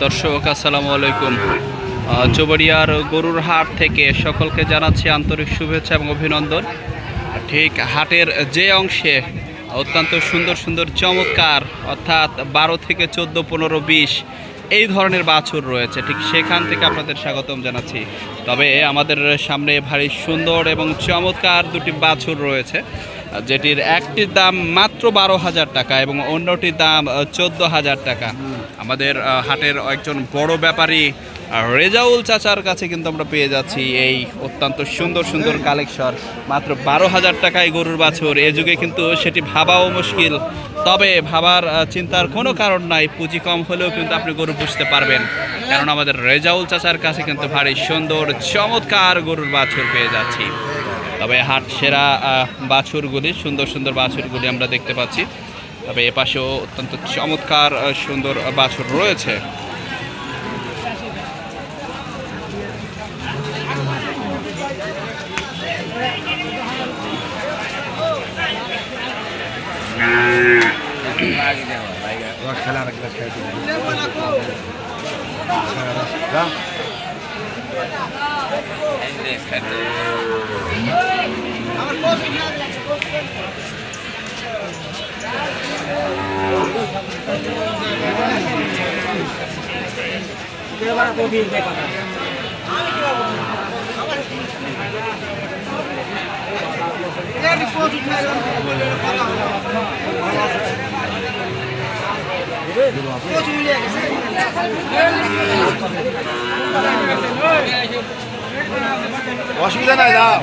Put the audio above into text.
দর্শক আসসালামু আলাইকুম। চৌবাড়িয়ার গরুর হাট থেকে সকলকে জানাচ্ছি আন্তরিক শুভেচ্ছা এবং অভিনন্দন। ঠিক হাটের যে অংশে অত্যন্ত সুন্দর সুন্দর চমৎকার অর্থাৎ 12 থেকে 14, 15, 20 এই ধরনের বাছুর রয়েছে, ঠিক সেখান থেকে আপনাদের স্বাগতম জানাচ্ছি। তবে আমাদের সামনে ভারী সুন্দর এবং চমৎকার দুটি বাছুর রয়েছে, যেটির একটির দাম মাত্র 12,000 টাকা এবং অন্যটির দাম 14,000 টাকা। আমাদের হাটের একজন বড় ব্যাপারী রেজাউল চাচার কাছে কিন্তু আমরা পেয়ে যাচ্ছি এই অত্যন্ত সুন্দর সুন্দর কালেকশন। মাত্র 12,000 টাকায় গরুর বাছুর, এ যুগে কিন্তু সেটি ভাবাও মুশকিল। তবে ভাবার চিন্তার কোনো কারণ নাই, পুঁজি কম হলেও কিন্তু আপনি গরু পুষতে পারবেন, কারণ আমাদের রেজাউল চাচার কাছে কিন্তু ভারী সুন্দর চমৎকার গরুর বাছুর পেয়ে যাচ্ছি। তবে হাট সেরা বাছুরগুলি, সুন্দর সুন্দর বাছুরগুলি আমরা দেখতে পাচ্ছি। তবে এপাশেও অত্যন্ত চমৎকার সুন্দর বাছুর রয়েছে। অসুবিধা নাই, যাও।